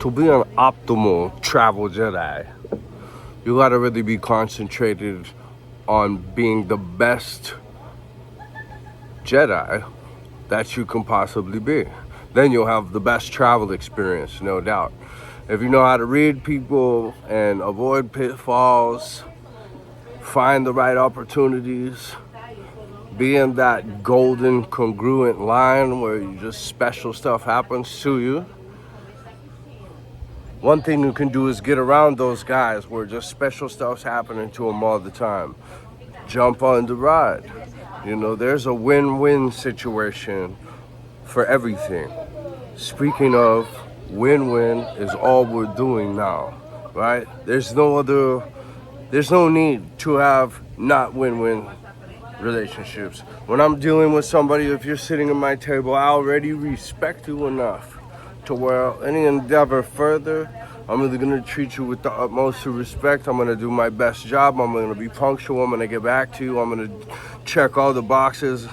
to be an optimal travel Jedi, you gotta really be concentrated on being the best Jedi that you can possibly be. Then you'll have the best travel experience, no doubt. If you know how to read people and avoid pitfalls, find the right opportunities, be in that golden congruent line where you just special stuff happens to you. One thing you can do is get around those guys where just special stuff's happening to them all the time. Jump on the ride. You know, there's a win-win situation for everything. Speaking of, win-win is all we're doing now, right? There's no need to have not win-win relationships. When I'm dealing with somebody, if you're sitting at my table, I already respect you enough to where any endeavor further, I'm really gonna treat you with the utmost of respect. I'm gonna do my best job. I'm gonna be punctual. I'm gonna get back to you. I'm gonna check all the boxes,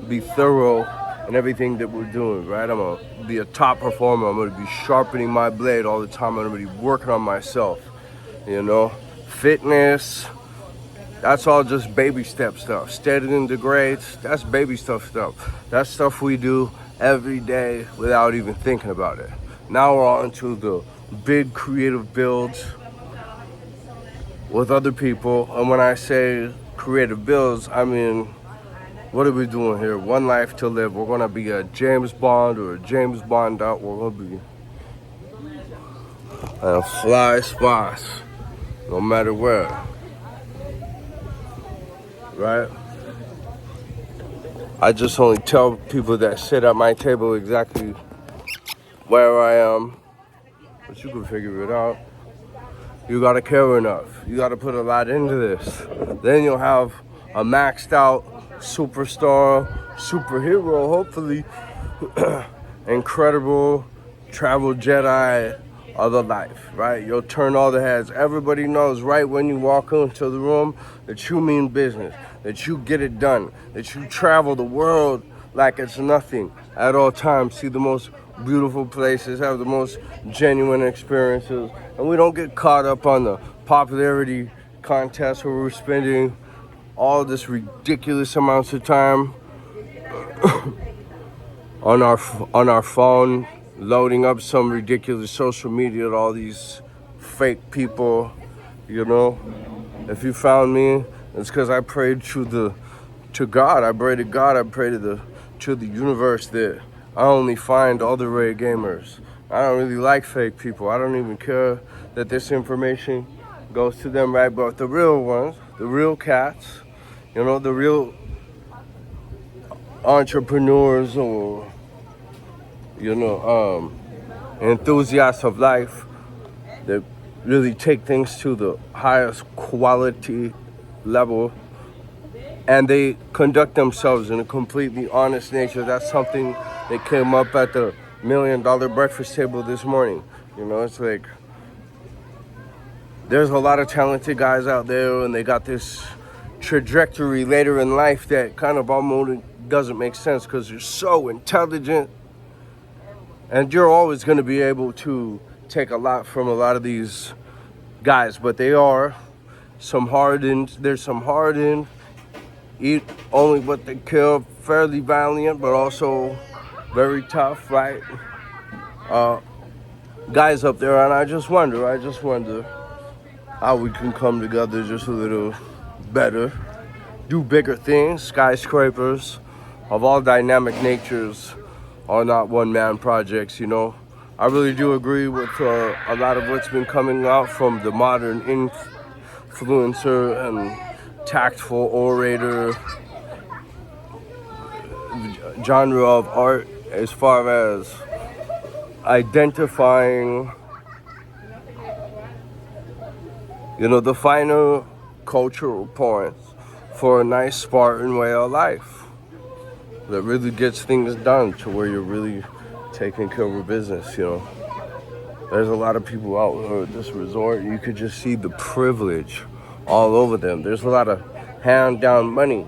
be thorough in everything that we're doing, right? I'm gonna be a top performer. I'm gonna be sharpening my blade all the time. I'm gonna be working on myself, you know? Fitness, that's all just baby step stuff. Studying the grades, that's baby stuff. That's stuff we do every day without even thinking about it. Now we're on to the big creative builds with other people. And when I say creative builds, I mean, what are we doing here? One life to live. We're gonna be a James Bond or a James Bond out. We're gonna be a fly spots, no matter where, right? I just only tell people that sit at my table exactly where I am, but you can figure it out. You gotta care enough. You gotta put a lot into this. Then you'll have a maxed out superstar, superhero, hopefully, incredible travel Jedi of the life, right? You'll turn all the heads. Everybody knows right when you walk into the room that you mean business, that you get it done, that you travel the world like it's nothing at all times, see the most beautiful places, have the most genuine experiences, and we don't get caught up on the popularity contest where we're spending all this ridiculous amounts of time on our phone, loading up some ridiculous social media to all these fake people, you know. If you found me, it's because I prayed to God. I pray to God. I pray to the universe that I only find all the rare gamers. I don't really like fake people. I don't even care that this information goes to them, right? But the real ones, the real cats, you know, the real entrepreneurs or, you know, enthusiasts of life that really take things to the highest quality level, and they conduct themselves in a completely honest nature. That's something that came up at the $1 Million Breakfast Table this morning. You know, it's like there's a lot of talented guys out there, and they got this trajectory later in life that kind of almost doesn't make sense because you're so intelligent, and you're always going to be able to take a lot from a lot of these guys, but they are some hardened, there's some hardened, eat only what they kill, fairly valiant, but also very tough, right? Guys up there, and I just wonder how we can come together just a little better, do bigger things. Skyscrapers of all dynamic natures are not one-man projects, you know. I really do agree with a lot of what's been coming out from the modern influencer and tactful orator genre of art, as far as identifying, you know, the finer cultural points for a nice Spartan way of life that really gets things done to where you're really taking care of business, you know. There's a lot of people out here at this resort. You could just see the privilege all over them. There's a lot of hand-down money,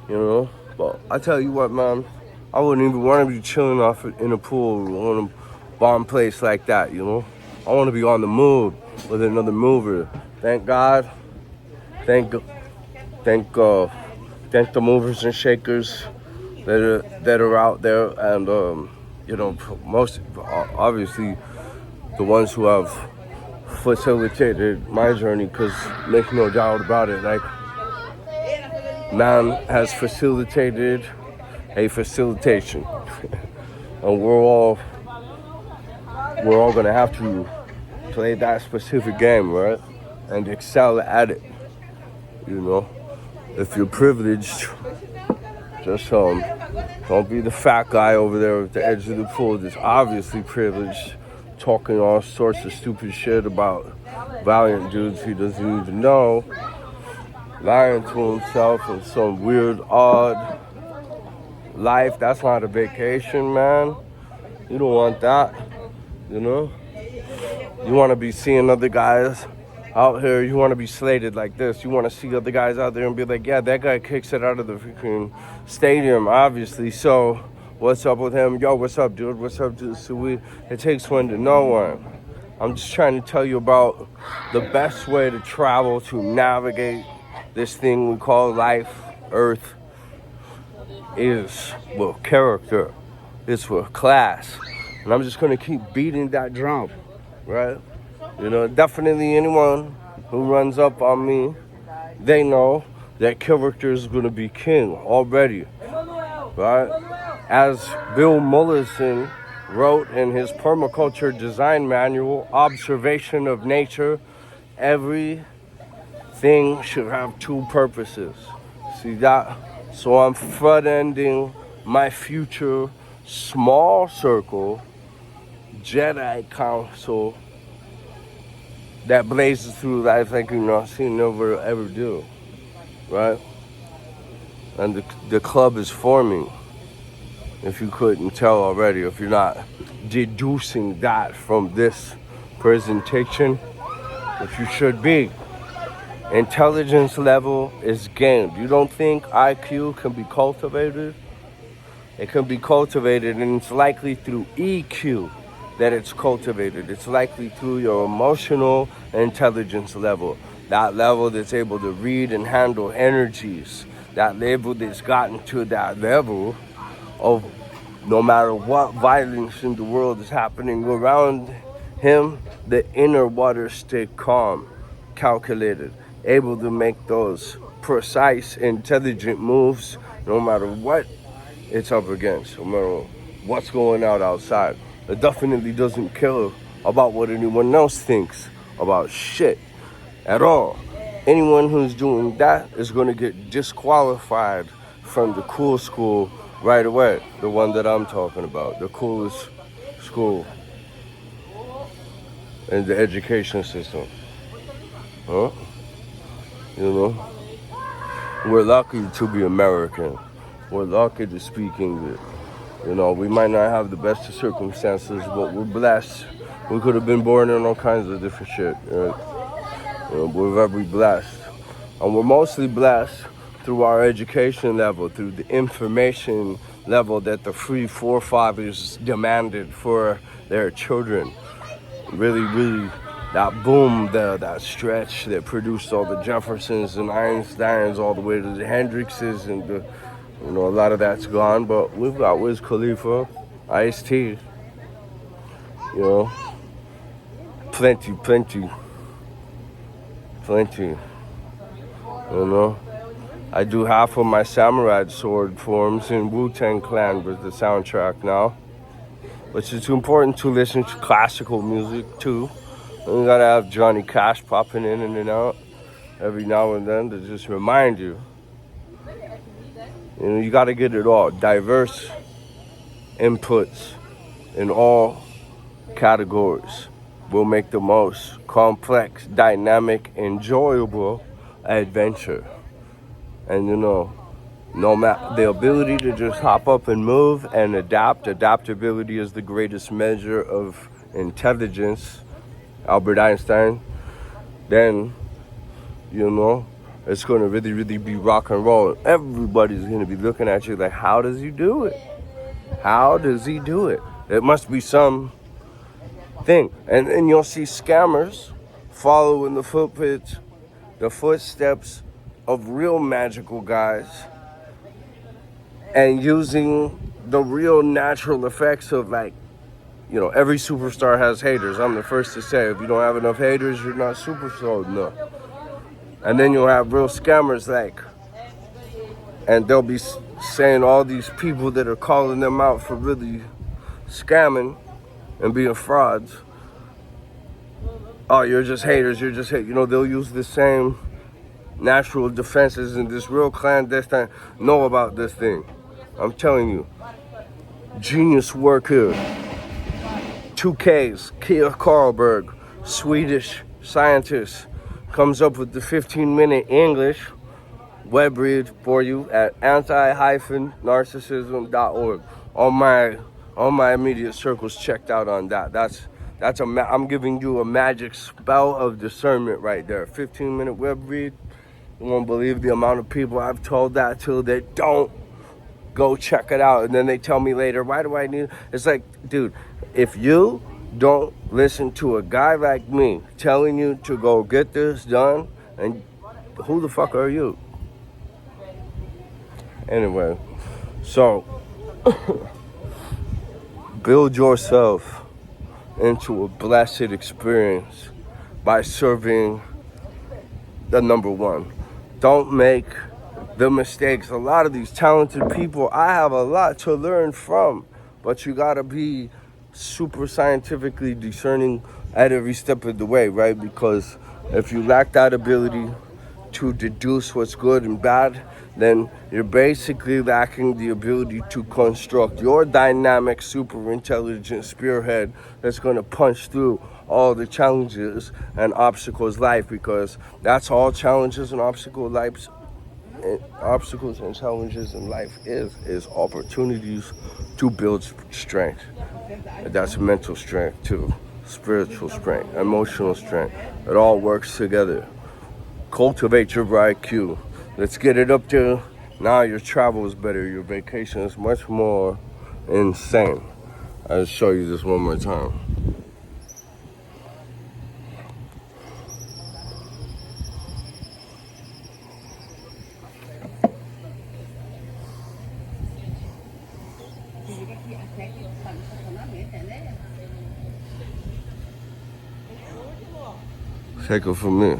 you know. But I tell you what, man, I wouldn't even want to be chilling off in a pool on a bomb place like that, you know. I I want to be on the move with another mover. Thank God. Thank the movers and shakers that are out there, and most obviously the ones who have facilitated my journey, because make no doubt about it, like, man has facilitated a facilitation, and we're all gonna have to play that specific game, right, and excel at it. If you're privileged, just don't be the fat guy over there at the edge of the pool that's obviously privileged, talking all sorts of stupid shit about valiant dudes he doesn't even know, lying to himself in some weird, odd life. That's not a vacation, man. You don't want that, You want to be seeing other guys out here. You want to be slated like this. You want to see other guys out there and be like, yeah, that guy kicks it out of the freaking stadium, obviously. So what's up with him? Yo, what's up, dude? What's up, dude? So it takes one to know one. I'm just trying to tell you about the best way to travel, to navigate this thing we call life, Earth, is with character. It's with class. And I'm just going to keep beating that drum, right? Definitely anyone who runs up on me, they know that character is going to be king already, right? As Bill Mollison wrote in his permaculture design manual, Observation of Nature, everything should have two purposes. See that? So I'm front-ending my future small circle Jedi council that blazes through life like seen never ever do, right? And the club is forming, if you couldn't tell already, if you're not deducing that from this presentation, which you should be. Intelligence level is gained. You don't think IQ can be cultivated? It can be cultivated, and it's likely through EQ that it's cultivated. It's likely through your emotional intelligence level. That level that's able to read and handle energies. That level that's gotten to that level of no matter what violence in the world is happening around him, the inner waters stay calm, calculated, able to make those precise, intelligent moves no matter what it's up against, no matter what's going on outside. It definitely doesn't care about what anyone else thinks about shit at all. Anyone who's doing that is going to get disqualified from the cool school right away. The one that I'm talking about, the coolest school in the education system. Huh? We're lucky to be American. We're lucky to speak English. We might not have the best of circumstances, but we're blessed. We could have been born in all kinds of different shit. We're very blessed. And we're mostly blessed through our education level, through the information level that the free forefathers demanded for their children. Really, really, that boom, that stretch that produced all the Jeffersons and Einsteins all the way to the Hendrixes and a lot of that's gone, but we've got Wiz Khalifa, Ice-T, plenty. I do half of my samurai sword forms in Wu-Tang Clan with the soundtrack now. But it's important to listen to classical music too. And you gotta have Johnny Cash popping in and out every now and then to just remind you. You gotta get it all. Diverse inputs in all categories will make the most complex, dynamic, enjoyable adventure. And the ability to just hop up and move and adapt. Adaptability is the greatest measure of intelligence, Albert Einstein. Then, it's going to really, really be rock and roll. Everybody's going to be looking at you like, how does he do it? How does he do it? It must be some thing. And then you'll see scammers following the footsteps of real magical guys and using the real natural effects of, like, every superstar has haters. I'm the first to say, if you don't have enough haters, you're not superstar enough. And then you'll have real scammers, and they'll be saying all these people that are calling them out for really scamming and being frauds. Oh, you're just haters, you're just they'll use the same natural defenses, and this real clandestine know about this thing. I'm telling you, genius work here. 2Ks, Kia Karlberg, Swedish scientist, comes up with the 15-minute English web read for you at anti-narcissism.org. All my immediate circles checked out on that. I'm giving you a magic spell of discernment right there. 15-minute web read. You won't believe the amount of people I've told that to that don't go check it out, and then they tell me later, why do I need it? It's like, dude, if you don't listen to a guy like me telling you to go get this done, and who the fuck are you? Anyway, so build yourself into a blessed experience by serving the number one. Don't make the mistakes. A lot of these talented people, I have a lot to learn from, but you gotta be super scientifically discerning at every step of the way, right? Because if you lack that ability to deduce what's good and bad, then you're basically lacking the ability to construct your dynamic, super intelligent spearhead that's going to punch through all the challenges and obstacles life, because that's all challenges and obstacles and challenges in life is opportunities to build strength. And that's mental strength too, spiritual strength, emotional strength. It all works together. Cultivate your IQ. Let's get it up there. Now your travel is better. Your vacation is much more insane. I'll show you this one more time. Take it from me.